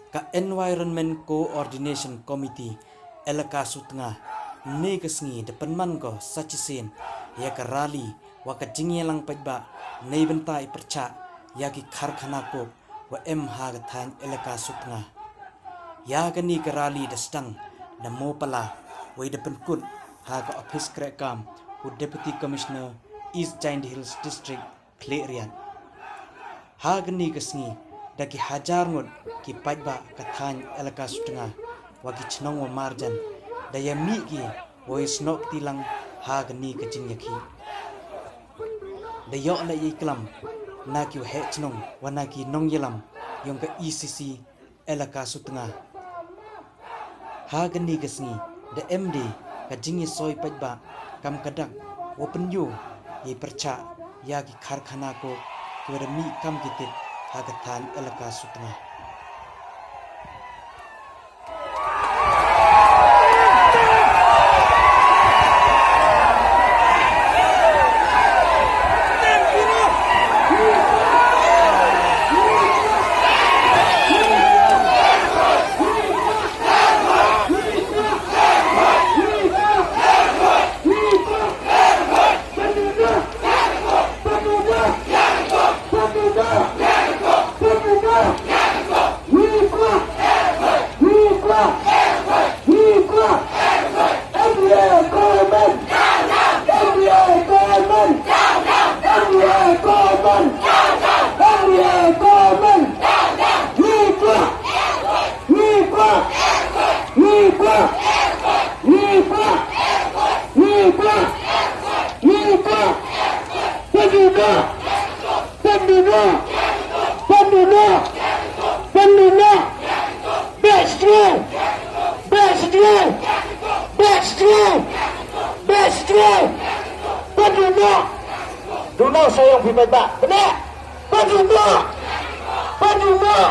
Ka Environment Coordination Committee Elaka Sutnga ne kesngi depan man ko sa Chisien ya ka rally wa ka jingyelang Paidbah nei bentai Pyrshah ya ki Kharkhana ko wa ha ga than Elaka Sutnga ya ka ni ka rally da stang da mopala wa depan kun ha ka office krekam u Deputy Commissioner East Giant Hills District Klerian ha ga ni kesngi daki Hajar Mih ki Paidbah kathan Elaka Sutnga wagi chnong wa marjan daya mi ki woi snok tilang ha gani ka jingyaki dayo la iklam na ki he chnong wa na ki nong yelam yong ka ECC Elaka Sutnga ha gani ka sngi da MD ka jingye soi Paidbah kam kadak open yu ye Pyrshah ya ki Kharkhana ko kwer mi kam kitit ha kathan Elaka Sutnga Dulu saya yang Paidbah, benar? Paidbah, Paidbah,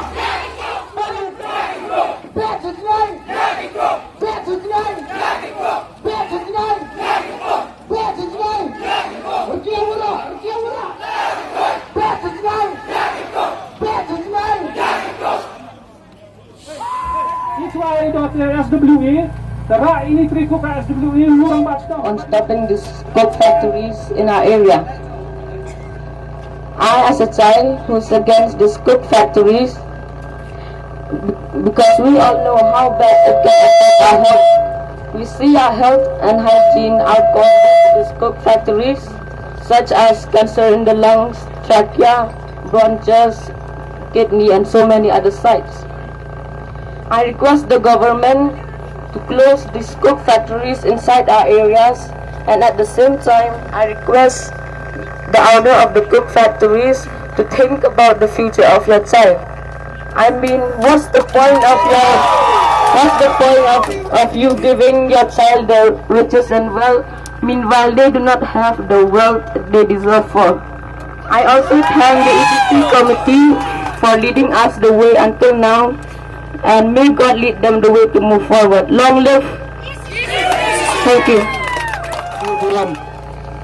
on stopping these coke factories in our area. I, as a child who's against these coke factories, because we all know how bad it can affect our health. We see our health and hygiene are caused by these coke factories, such as cancer in the lungs, trachea, bronchus, kidney, and so many other sites. I request the government to close these coke factories inside our areas, and at the same time I request the owner of the coke factories to think about the future of your child. I mean, what's the point of you giving your child the riches and wealth, meanwhile they do not have the wealth they deserve for? I also thank the ECC committee for leading us the way until now, and may God lead them the way to move forward. Long live! Thank you.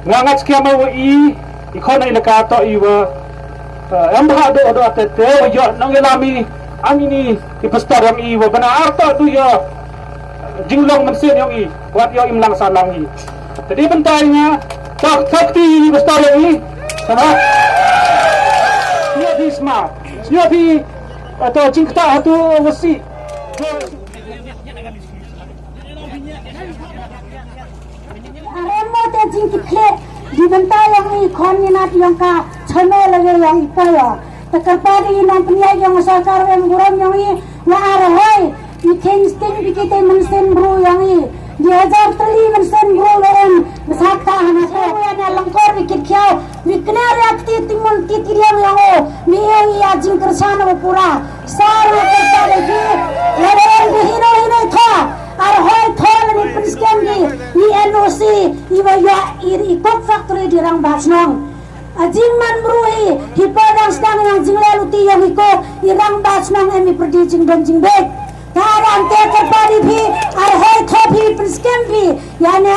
Ngangat sekian mahu ikon Elaka to iwa amha do atete yo nangelami amini ipastaram iwa bana arto tu yo jinglong mensin yo i buat yo imlang salang i. Jadi bentainya tak sakti ipastaram i sama yo di smart yo di atau jingkta tu wasi di bentar yang ni kon ni nak yang ka channel lagi yang ipaya terpadi yang penyai yang sakar yang guram yang ni wa arahai ikan sting dikite mensen bro yang ni dia Hajar teli mensen bro yang besakta hana saya yang langkor dikit kiau wikna reakti timun titiriam yang ni ya jing kersana pura sar kerja lagi lawan hino tha arahai thol ni penskem ni NOC iwa ya iri coke factory di rang basnong ajing man brui hipadang stang yang jinglalu ti yang iko irang basnong emi perdi jing dan jing bek Taran te kerpadi phi arhoi thopi scam phi yani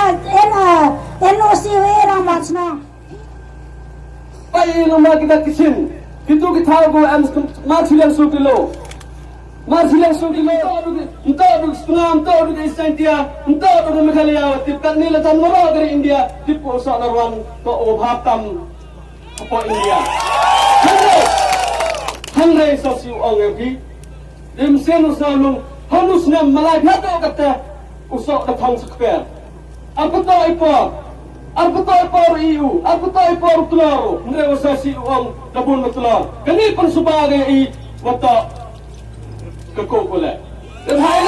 NOC era macna Pai rumah kita kisin, kita tahu am marsilang sukilo, entah duk setengah, entah duk Istantia, entah duk Meghalaya, tipkan ni letan mara dari India, tip usak narwan to obhatam apa India. Handai sosiu ongergi, dimsen usalung, hanus nam malai hado kata usak datang sekper. Apa tahu apa EU, apa tahu apa telur, negosiasi uang dabun telur. Kini pun sebagai watak kekokole. Dan hai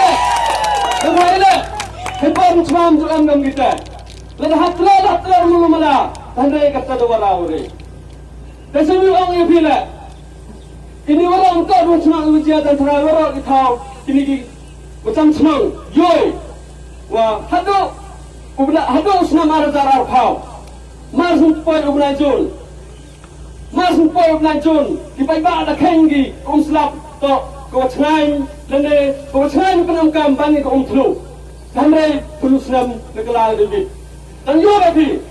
hebat macam angam kita. Dan hatlah mulu mala, tandai kata dua rawre. Dan semua orang yang bila, ini orang tak dua senang ujian dan terai orang kita ini macam senang, yoi, wah hado usna mara zarar phao mar sun poi ubna jun ki Paidbah da khengi slap to ko chhnai lene ko chhnai penam kam bangi ko thlu samre pulusnam negala debi dan yo babi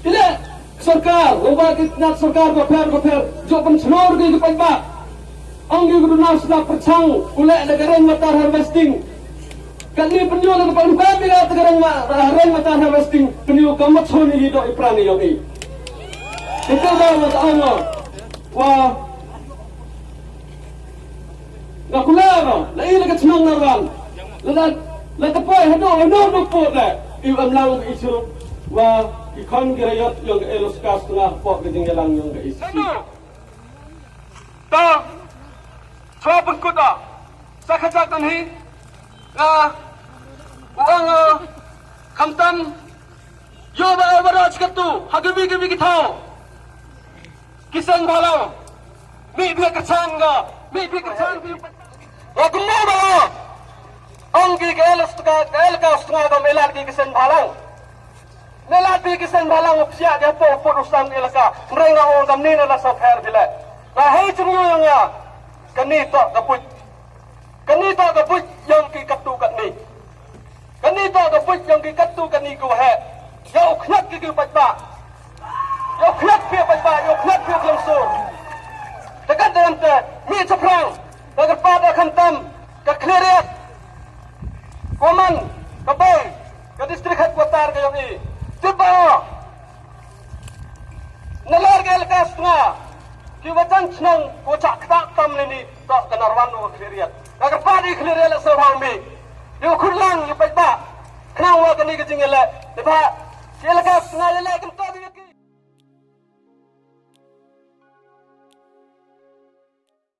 ile sarkar roba kitna sarkar ko pher jo pan chnor ki Paidbah anggi guru nas la perchang ule negara matar harvesting kali penjual ke palu kami lah sekarang ren mata harvesting penjual kamat soni di dok iprani yogi itu dah mata Allah wah nggak kulero lagi lagi senang narwan lalu tepoy hado pot le iam lang isu wah ikon gerayat yang elos kas tengah pot ketinggalan yang ke isi tak coba pengkuda sakajatan hi uang kamtam yo ba baraj katu hagabi kita kisan bhalang mi bhi kacang agumma ba anggi Elaka Sutnga ba melat ki kisan bhalang upsia dia po usam Elaka mrenga on kamni na sa khair bila la hei chungu yang kani to kaput yang ki katu katni kani to kaput yang ki katu kani ko he yo khnak ki Paidbah yo khnak phi langsung dekat dengan mi ceprang agar pada khantam ka cleariat koman ka bay ka district headquarter ka yang tiba nalar ke Elaka Sutnga ki wajan chnang ko chak tak tam ni to kanarwan no cleariat agar pada cleariat la sabang mi yo khurlang Paidbah kenang wa kani ke jingela depa Elaka Sutnga le kan